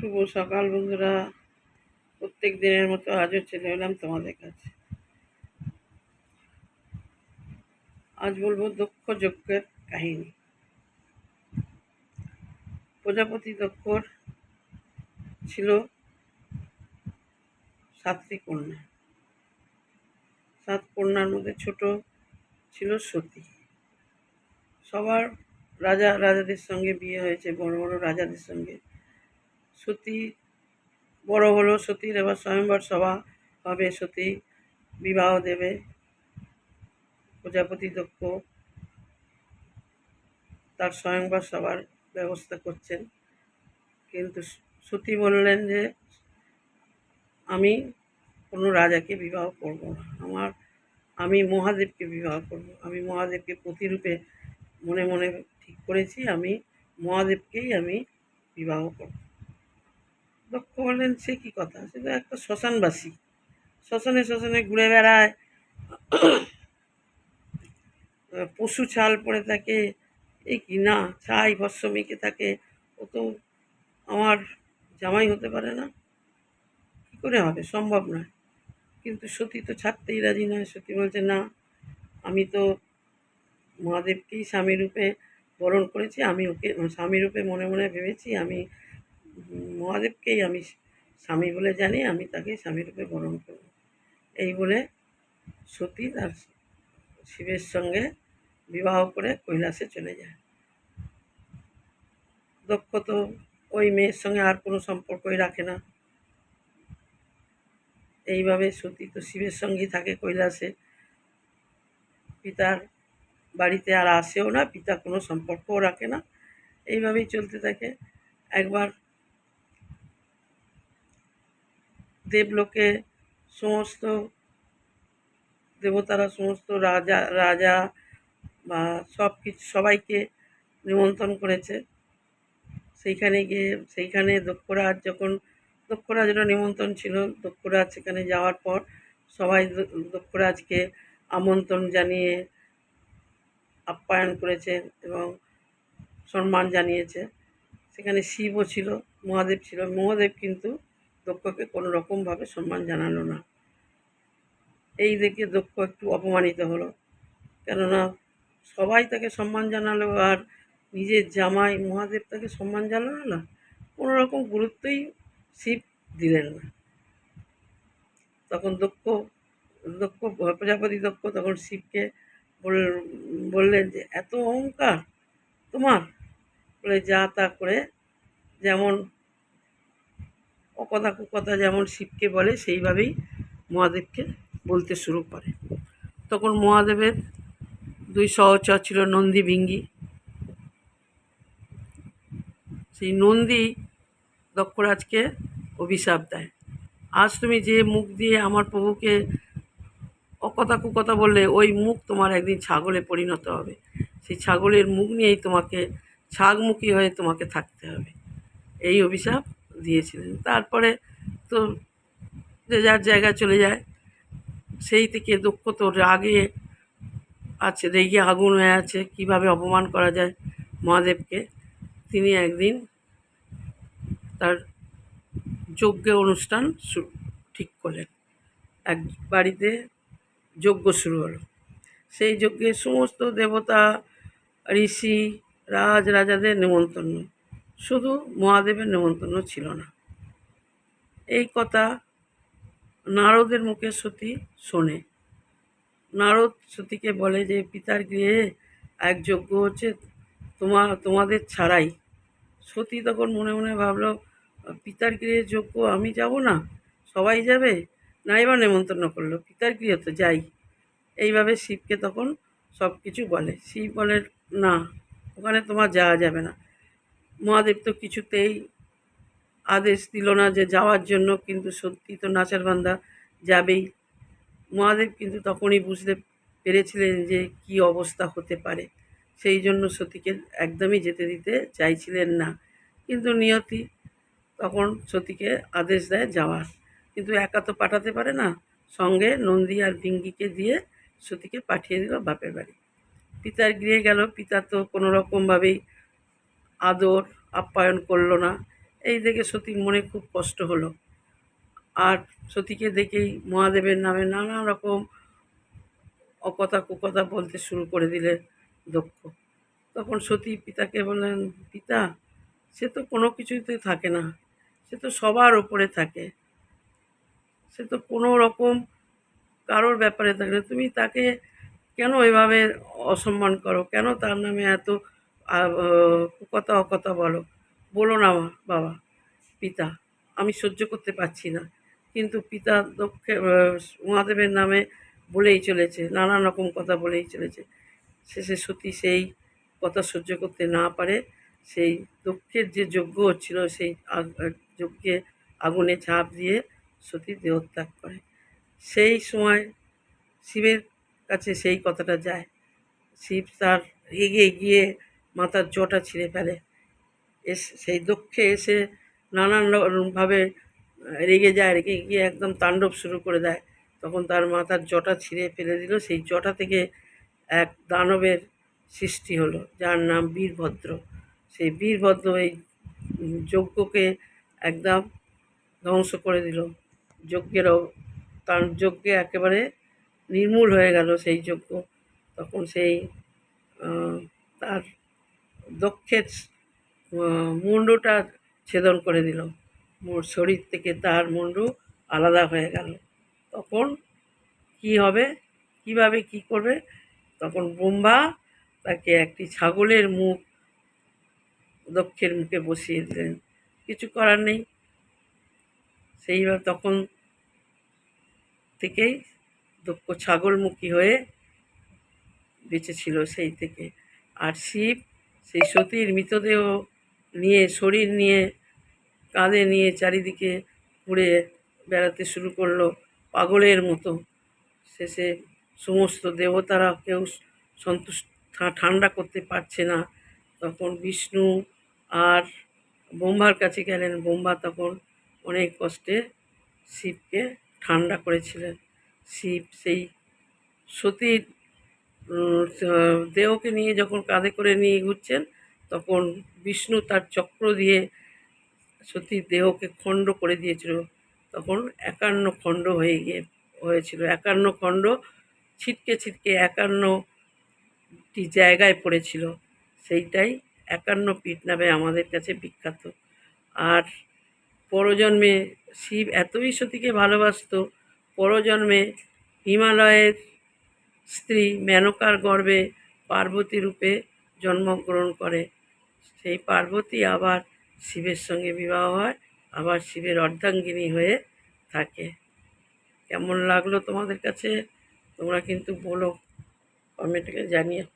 শুভ সকাল বন্ধুরা। প্রত্যেক দিনের মতো আজও চলে এলাম তোমাদের কাছে। আজ বলবো দক্ষ যজ্ঞের কাহিনী। প্রজাপতি দক্ষর ছিল 7টি কন্যা। 7 কন্যার মধ্যে ছোট ছিল সতী। সবার রাজাদের সঙ্গে বিয়ে হয়েছে, বড় বড় রাজাদের সঙ্গে। সতী বড় হলো, সতীর এবার স্বয়ংবর সভা হবে, সতী বিবাহ দেবে। প্রজাপতি দক্ষ তার স্বয়ংবর সভার ব্যবস্থা করছেন, কিন্তু সতী বললেন যে আমি কোনো রাজাকে বিবাহ করব না, আমি মহাদেবকে বিবাহ করব। আমি মহাদেবকে প্রতিরূপে মনে মনে ঠিক করেছি, আমি মহাদেবকেই আমি বিবাহ করব। দক্ষ বললেন সে কি কথা, সে তো একটা শ্মশানবাসী, শ্মশানে ঘুরে বেড়ায়, পশু ছাল পরে থাকে, এই কি না ছাই ভস্ম মেখে থাকে, ও তো আমার জামাই হতে পারে না, কি করে হবে, সম্ভব নয়। কিন্তু সতী তো ছাড়তেই রাজি নয়। সতী বলছে না, আমি তো মহাদেবকেই স্বামী রূপে বরণ করেছি, আমি ওকে স্বামী রূপে মনে মনে ভেবেছি, আমি মহাদেবকেই আমি স্বামী বলে জানি, আমি তাকে স্বামী রূপে বরণ করব। এই বলে সতী তার শিবের সঙ্গে বিবাহ করে কৈলাসে চলে যায়। দক্ষ তো ওই মেয়ের সঙ্গে আর কোনো সম্পর্কই রাখে না। এইভাবে সতী তো শিবের সঙ্গেই থাকে কৈলাসে, পিতার বাড়িতে আর আসেও না, পিতা কোনো সম্পর্কও রাখে না। এইভাবেই চলতে থাকে। একবার দেবলোকে সমস্ত দেবতারা, সমস্ত রাজা বা সবাইকে নিমন্ত্রণ করেছে। সেইখানে দক্ষরাজেরও নিমন্ত্রণ ছিল। দক্ষরাজ সেখানে যাওয়ার পর সবাই দক্ষরাজকে আমন্ত্রণ জানিয়ে আপ্যায়ন করেছে এবং সম্মান জানিয়েছে। সেখানে শিবও ছিল, মহাদেব ছিল। মহাদেব কিন্তু দক্ষকে কোনো রকমভাবে সম্মান জানালো না। এই দেখে দক্ষ একটু অপমানিত হলো, কেননা সবাই তাকে সম্মান জানালো আর নিজের জামাই মহাদেব তাকে সম্মান জানালো না। কোনো রকম গুরুত্বই শিব দিলেন না। তখন প্রজাপতি দক্ষ তখন শিবকে বললেন যে এত অহংকার তোমার, বলে যা তা করে যেমন অকথা কুকথা যেমন শিবকে বলে সেইভাবেই মহাদেবকে বলতে শুরু করে। তখন মহাদেবের 2 সহচর ছিল, নন্দী ভিঙ্গি। সেই নন্দী দক্ষরাজকে অভিশাপ দেয়, আজ তুমি যে মুখ দিয়ে আমার প্রভুকে অকথা কুকথা বললে, ওই মুখ তোমার একদিন ছাগলে পরিণত হবে। সেই ছাগলের মুখ নিয়েই তোমাকে ছাগমুখী হয়ে তোমাকে থাকতে হবে। এই অভিশাপ দিয়েছিলেন। তারপরে তো যে যার জায়গায় চলে যায়। সেই থেকে দক্ষ তো রেগে আগুন হয়ে আছে, কিভাবে অপমান করা যায় মহাদেবকে। তিনি একদিন তার যজ্ঞের অনুষ্ঠান ঠিক করলেন। এক বাড়িতে যজ্ঞ শুরু হলো। সেই যজ্ঞে সমস্ত দেবতা, ঋষি, রাজাদের নেমন্তন্ন, শুধু মহাদেবের নেমন্তন্ন ছিল না। এই কথা নারদের মুখে সতী শোনে। নারদ সতীকে বলে যে পিতার গৃহে এক যজ্ঞ হচ্ছে, তোমাদের ছাড়াই। সতী তখন মনে মনে ভাবলো, পিতার গৃহে যজ্ঞ, আমি যাব না, সবাই যাবে, নাই বা নেমন্তন্ন করলো, পিতার গৃহে তো যাই। এইভাবে শিবকে তখন সব কিছু বলে। শিব বলে না, ওখানে তোমার যাওয়া যাবে না। মহাদেব তো কিছুতেই আদেশ দিল না যে যাওয়ার জন্য, কিন্তু সত্যি তো নাচার বান্দা যাবেই। মহাদেব কিন্তু তখনই বুঝতে পেরেছিলেন যে কি অবস্থা হতে পারে, সেই জন্য সতীকে একদমই যেতে দিতে চাইছিলেন না। কিন্তু নিয়তি তখন সতীকে আদেশ দেয় যাওয়ার, কিন্তু একা তো পাঠাতে পারে না, সঙ্গে নন্দী আর ভিঙ্গিকে দিয়ে সতীকে পাঠিয়ে দিল বাপের বাড়ি। পিতার গৃহে গেল, পিতা তো কোনো রকমভাবেই আদর আপ্যায়ন করলো না। এই দেখে সতীর মনে খুব কষ্ট হলো। আর সতীকে দেখেই মহাদেবের নামে নানা রকম অকথা কুকথা বলতে শুরু করে দিলেন দক্ষ। তখন সতী পিতাকে বললেন, পিতা, সে তো কোনো কিছুতে থাকে না, সে তো সবার ওপরে থাকে, সে তো কোনো রকম কারোর ব্যাপারে থাকে না, তুমি তাকে কেন এভাবে অসম্মান করো, কেন তার নামে এত কুকথা অকথা বলো? বলো না বাবা, পিতা, আমি সহ্য করতে পারছি না। কিন্তু পিতা দক্ষে মহাদেবের নামে বলেই চলেছে, নানান রকম কথা বলেই চলেছে। শেষে সতী সেই কথা সহ্য করতে না পারে সেই দক্ষের যে যজ্ঞ হচ্ছিল সেই যজ্ঞে আগুনে ঝাঁপ দিয়ে সতী দেহত্যাগ করে। সেই সময় শিবের কাছে সেই কথাটা যায়। শিব তার রেগে গিয়ে মাথার জটা ছিঁড়ে ফেলে। সেই দক্ষে এসে নানান ভাবে রেগে যায়, রেগে গিয়ে একদম তাণ্ডব শুরু করে দেয়। তখন তার মাথার জটা ছিঁড়ে ফেলে দিল। সেই জটা থেকে এক দানবের সৃষ্টি হলো, যার নাম বীরভদ্র। সেই বীরভদ্র এই যজ্ঞকে একদম ধ্বংস করে দিল। যজ্ঞেরও তার যজ্ঞে একেবারে নির্মূল হয়ে গেল সেই যজ্ঞ। তখন সেই তার দক্ষের মুণ্ডটা ছেদন করে দিল। মোর শরীর থেকে তার মুণ্ডু আলাদা হয়ে গেল। তখন কি হবে, কিভাবে কি করবে? তখন ব্রহ্মা তাকে একটি ছাগলের মুখ দক্ষের মুখে বসিয়ে দিলেন। কিছু করার নেই। সেইভাবে তখন থেকেই দক্ষ ছাগলমুখী হয়ে বেঁচেছিল সেই থেকে। আর শিব সেই সতীর মৃতদেহ নিয়ে, শরীর নিয়ে, কাঁধে নিয়ে চারিদিকে ঘুরে বেড়াতে শুরু করলো পাগলের মতো। শেষে সমস্ত দেবতারা কেউ ঠান্ডা করতে পারছে না। তখন বিষ্ণু আর ব্রহ্মার কাছে গেলেন। ব্রহ্মা তখন অনেক কষ্টে শিবকে ঠান্ডা করেছিলেন। শিব সেই সতীর দেহকে নিয়ে যখন কাঁধে করে নিয়ে ঘুরছেন, তখন বিষ্ণু তার চক্র দিয়ে সতীর দেহকে খণ্ড করে দিয়েছিল। তখন ৫১ খণ্ড হয়েছিল। ৫১ খণ্ড ছিটকে ছিটকে ৫১টি জায়গায় পড়েছিল। সেইটাই ৫১ পীঠ নামে আমাদের কাছে বিখ্যাত। আর পরজন্মে শিব এতই সতীকে ভালোবাসত, পরজন্মে হিমালয়ের স্ত্রী মেনকার গর্ভে পার্বতী রূপে জন্মগ্রহণ করে। সেই পার্বতী আবার শিবের সঙ্গে বিবাহ হয়, আবার শিবের অর্ধাঙ্গিনী হয়ে থাকে। কেমন লাগলো তোমাদের কাছে? তোমরা কিন্তু বলো, কমেন্টে জানিও।